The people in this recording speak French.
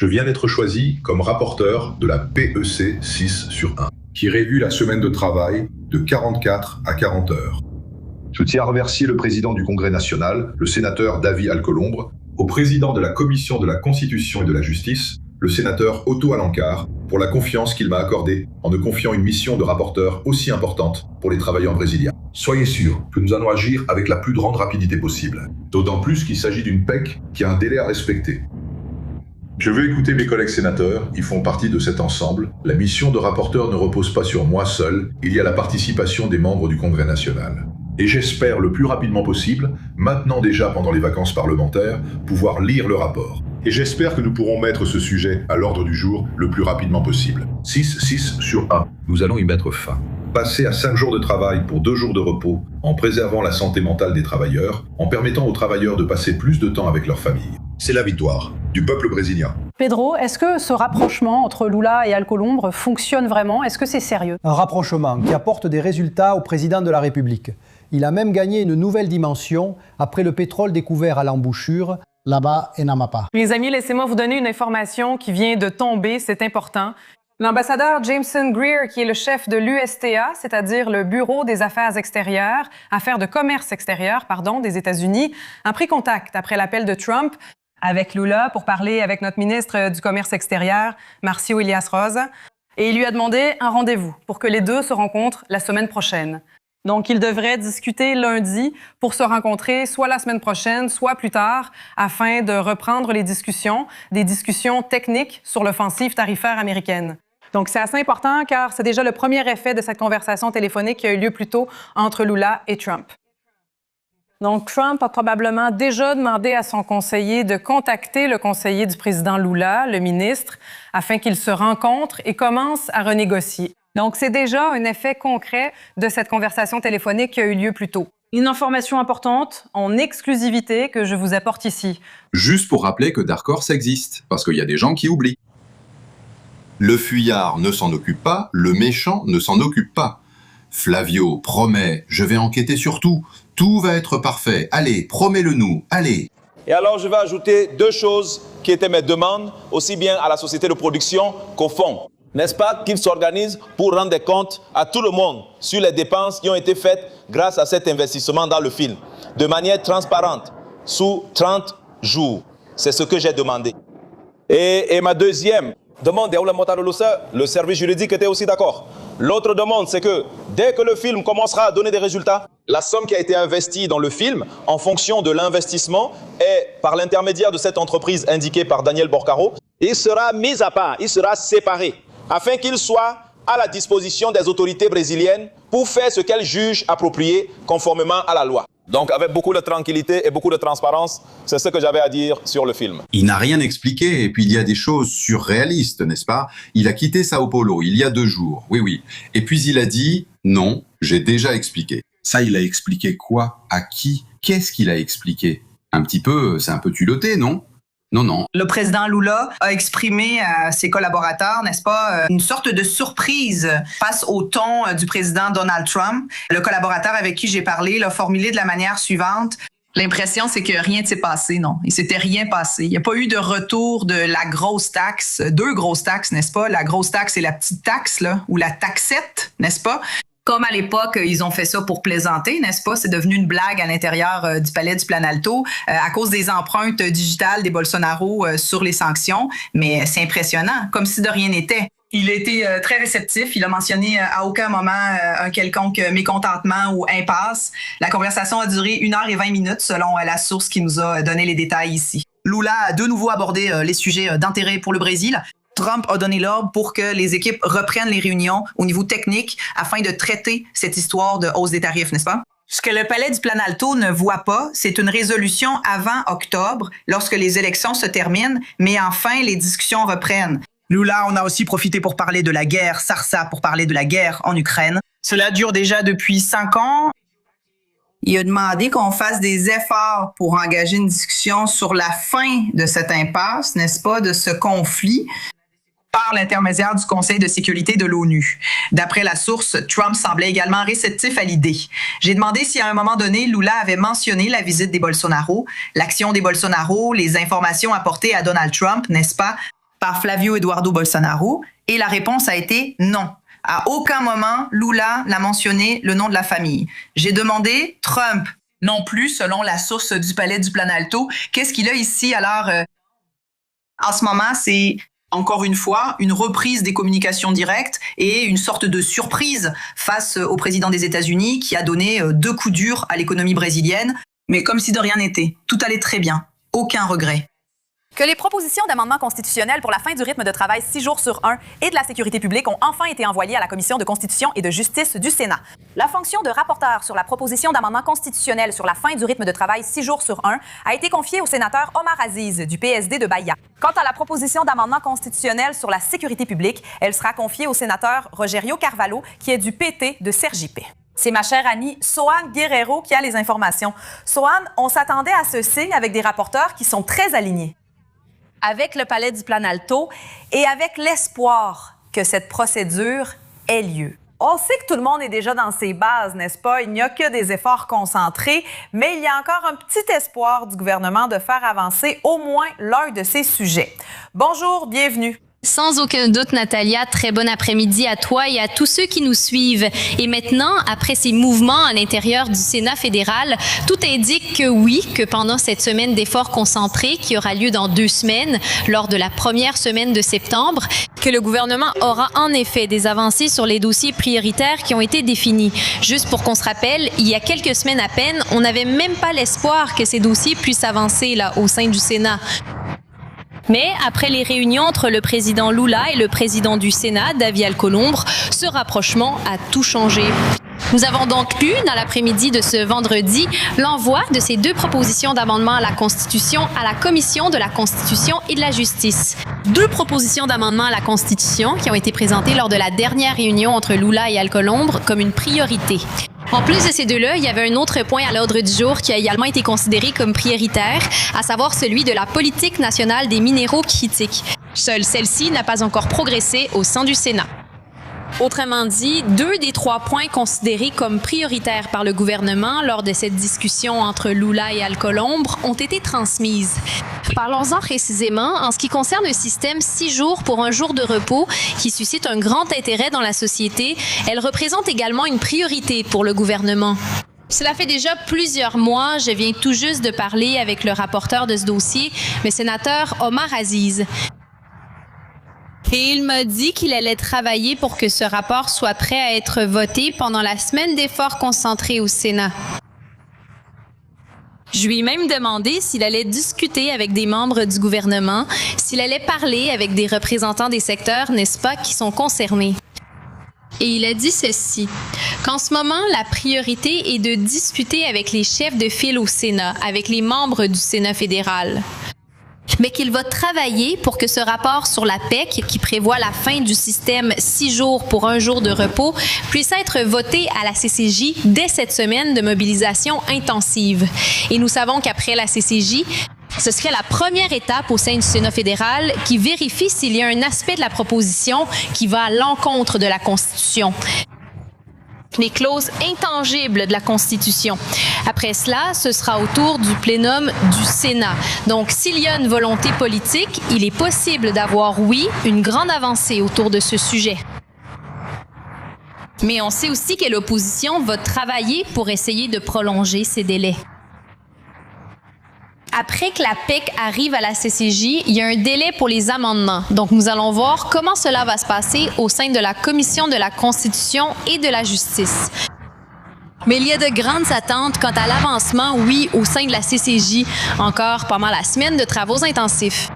Je viens d'être choisi comme rapporteur de la PEC 6/1, qui réduit la semaine de travail de 44 à 40 heures. Je tiens à remercier le président du Congrès national, le sénateur David Alcolombre, au président de la Commission de la Constitution et de la Justice, le sénateur Otto Alencar, pour la confiance qu'il m'a accordée en me confiant une mission de rapporteur aussi importante pour les travailleurs brésiliens. Soyez sûrs que nous allons agir avec la plus grande rapidité possible, d'autant plus qu'il s'agit d'une PEC qui a un délai à respecter. Je veux écouter mes collègues sénateurs, ils font partie de cet ensemble. La mission de rapporteur ne repose pas sur moi seul, il y a la participation des membres du Congrès national. Et j'espère le plus rapidement possible, maintenant déjà pendant les vacances parlementaires, pouvoir lire le rapport. Et j'espère que nous pourrons mettre ce sujet à l'ordre du jour le plus rapidement possible. 6/1. Nous allons y mettre fin. Passer à 5 jours de travail pour 2 jours de repos, en préservant la santé mentale des travailleurs, en permettant aux travailleurs de passer plus de temps avec leur famille. C'est la victoire du peuple brésilien. Pedro, est-ce que ce rapprochement entre Lula et Alcolumbre fonctionne vraiment? Est-ce que c'est sérieux? Un rapprochement qui apporte des résultats au président de la République. Il a même gagné une nouvelle dimension après le pétrole découvert à l'embouchure, là-bas en Amapá. Les amis, laissez-moi vous donner une information qui vient de tomber, c'est important. L'ambassadeur Jameson Greer, qui est le chef de l'USTA, c'est-à-dire le Bureau des affaires extérieures, affaires de commerce extérieur, des États-Unis, a pris contact après l'appel de Trump avec Lula pour parler avec notre ministre du Commerce extérieur, Marcio Elias Rosa, et il lui a demandé un rendez-vous pour que les deux se rencontrent la semaine prochaine. Donc, ils devraient discuter lundi pour se rencontrer soit la semaine prochaine, soit plus tard, afin de reprendre les discussions, des discussions techniques sur l'offensive tarifaire américaine. Donc, c'est assez important car c'est déjà le premier effet de cette conversation téléphonique qui a eu lieu plus tôt entre Lula et Trump. Donc, Trump a probablement déjà demandé à son conseiller de contacter le conseiller du président Lula, le ministre, afin qu'ils se rencontrent et commencent à renégocier. Donc, c'est déjà un effet concret de cette conversation téléphonique qui a eu lieu plus tôt. Une information importante, en exclusivité, que je vous apporte ici. Juste pour rappeler que Dark Horse existe, parce qu'il y a des gens qui oublient. Le fuyard ne s'en occupe pas, le méchant ne s'en occupe pas. Flavio promet, je vais enquêter sur tout, tout va être parfait, allez, promets-le-nous, allez. Et alors, je vais ajouter 2 choses qui étaient mes demandes, aussi bien à la société de production qu'au fonds. N'est-ce pas qu'ils s'organisent pour rendre des comptes à tout le monde sur les dépenses qui ont été faites grâce à cet investissement dans le film, de manière transparente, sous 30 jours. C'est ce que j'ai demandé. Et ma deuxième demande, le service juridique était aussi d'accord. L'autre demande, c'est que dès que le film commencera à donner des résultats, la somme qui a été investie dans le film, en fonction de l'investissement, et par l'intermédiaire de cette entreprise indiquée par Daniel Borcaro, il sera mis à part, il sera séparé, afin qu'il soit à la disposition des autorités brésiliennes pour faire ce qu'elles jugent approprié conformément à la loi. Donc, avec beaucoup de tranquillité et beaucoup de transparence, c'est ce que j'avais à dire sur le film. Il n'a rien expliqué, et puis il y a des choses surréalistes, n'est-ce pas? Il a quitté Sao Paulo il y a 2 jours, oui. Et puis il a dit, non, j'ai déjà expliqué. Ça, il a expliqué quoi? À qui? Qu'est-ce qu'il a expliqué? Un petit peu, c'est un peu culotté, non? Non. Le président Lula a exprimé à ses collaborateurs, n'est-ce pas, une sorte de surprise face au ton du président Donald Trump. Le collaborateur avec qui j'ai parlé l'a formulé de la manière suivante. L'impression, c'est que rien ne s'est passé, non. Il s'était rien passé. Il n'y a pas eu de retour de la grosse taxe, 2 grosses taxes, n'est-ce pas? La grosse taxe et la petite taxe, là, ou la taxette, n'est-ce pas? Comme à l'époque, ils ont fait ça pour plaisanter, n'est-ce pas? C'est devenu une blague à l'intérieur du palais du Planalto à cause des empreintes digitales des Bolsonaro sur les sanctions. Mais c'est impressionnant, comme si de rien n'était. Il a été très réceptif. Il a mentionné à aucun moment un quelconque mécontentement ou impasse. La conversation a duré 1h20 selon la source qui nous a donné les détails ici. Lula a de nouveau abordé les sujets d'intérêt pour le Brésil. Trump a donné l'ordre pour que les équipes reprennent les réunions au niveau technique afin de traiter cette histoire de hausse des tarifs, n'est-ce pas? Ce que le palais du Planalto ne voit pas, c'est une résolution avant octobre, lorsque les élections se terminent, mais enfin les discussions reprennent. Lula, on a aussi profité pour parler de la guerre, Sarsa pour parler de la guerre en Ukraine. Cela dure déjà depuis 5 ans. Il a demandé qu'on fasse des efforts pour engager une discussion sur la fin de cette impasse, n'est-ce pas, de ce conflit, par l'intermédiaire du Conseil de sécurité de l'ONU. D'après la source, Trump semblait également réceptif à l'idée. J'ai demandé si à un moment donné, Lula avait mentionné la visite des Bolsonaro, l'action des Bolsonaro, les informations apportées à Donald Trump, n'est-ce pas? par Flavio Eduardo Bolsonaro et la réponse a été non. À aucun moment, Lula n'a mentionné le nom de la famille. J'ai demandé Trump non plus, selon la source du palais du Planalto. Qu'est-ce qu'il a ici? Alors, en ce moment, c'est encore une fois une reprise des communications directes et une sorte de surprise face au président des États-Unis qui a donné 2 coups durs à l'économie brésilienne. Mais comme si de rien n'était, tout allait très bien, aucun regret. Que les propositions d'amendements constitutionnels pour la fin du rythme de travail 6 jours sur 1 et de la sécurité publique ont enfin été envoyées à la Commission de Constitution et de Justice du Sénat. La fonction de rapporteur sur la proposition d'amendement constitutionnel sur la fin du rythme de travail 6 jours sur 1 a été confiée au sénateur Omar Aziz du PSD de Bahia. Quant à la proposition d'amendement constitutionnel sur la sécurité publique, elle sera confiée au sénateur Rogerio Carvalho, qui est du PT de Sergipe. C'est ma chère amie Sohane Guerrero qui a les informations. Sohane, on s'attendait à ce signe avec des rapporteurs qui sont très alignés. Avec le palais du Planalto et avec l'espoir que cette procédure ait lieu. On sait que tout le monde est déjà dans ses bases, n'est-ce pas? Il n'y a que des efforts concentrés, mais il y a encore un petit espoir du gouvernement de faire avancer au moins l'un de ces sujets. Bonjour, bienvenue. Sans aucun doute, Natalia, très bon après-midi à toi et à tous ceux qui nous suivent. Et maintenant, après ces mouvements à l'intérieur du Sénat fédéral, tout indique que oui, que pendant cette semaine d'efforts concentrés qui aura lieu dans 2 semaines, lors de la première semaine de septembre, que le gouvernement aura en effet des avancées sur les dossiers prioritaires qui ont été définis. Juste pour qu'on se rappelle, il y a quelques semaines à peine, on n'avait même pas l'espoir que ces dossiers puissent avancer là, au sein du Sénat. Mais après les réunions entre le président Lula et le président du Sénat, Davi Alcolumbre, ce rapprochement a tout changé. Nous avons donc eu, dans l'après-midi de ce vendredi, l'envoi de ces 2 propositions d'amendement à la Constitution à la Commission de la Constitution et de la Justice. 2 propositions d'amendement à la Constitution qui ont été présentées lors de la dernière réunion entre Lula et Alcolumbre comme une priorité. En plus de ces 2-là, il y avait un autre point à l'ordre du jour qui a également été considéré comme prioritaire, à savoir celui de la politique nationale des minéraux critiques. Seule celle-ci n'a pas encore progressé au sein du Sénat. Autrement dit, 2 des 3 points considérés comme prioritaires par le gouvernement lors de cette discussion entre Lula et Alcolumbre ont été transmises. Parlons-en précisément en ce qui concerne le système 6 jours pour 1 jour de repos qui suscite un grand intérêt dans la société. Elle représente également une priorité pour le gouvernement. Cela fait déjà plusieurs mois, je viens tout juste de parler avec le rapporteur de ce dossier, le sénateur Omar Aziz. Et il m'a dit qu'il allait travailler pour que ce rapport soit prêt à être voté pendant la semaine d'efforts concentrés au Sénat. Je lui ai même demandé s'il allait discuter avec des membres du gouvernement, s'il allait parler avec des représentants des secteurs, n'est-ce pas, qui sont concernés. Et il a dit ceci, qu'en ce moment, la priorité est de discuter avec les chefs de file au Sénat, avec les membres du Sénat fédéral, mais qu'il va travailler pour que ce rapport sur la PEC, qui prévoit la fin du système 6 jours pour 1 jour de repos, puisse être voté à la CCJ dès cette semaine de mobilisation intensive. Et nous savons qu'après la CCJ, ce serait la première étape au sein du Sénat fédéral qui vérifie s'il y a un aspect de la proposition qui va à l'encontre de la Constitution. Les clauses intangibles de la Constitution. Après cela, ce sera au tour du plénum du Sénat. Donc, s'il y a une volonté politique, il est possible d'avoir, oui, une grande avancée autour de ce sujet. Mais on sait aussi que l'opposition va travailler pour essayer de prolonger ces délais. Après que la PEC arrive à la CCJ, il y a un délai pour les amendements. Donc, nous allons voir comment cela va se passer au sein de la Commission de la Constitution et de la Justice. Mais il y a de grandes attentes quant à l'avancement, oui, au sein de la CCJ. Encore pendant la semaine de travaux intensifs.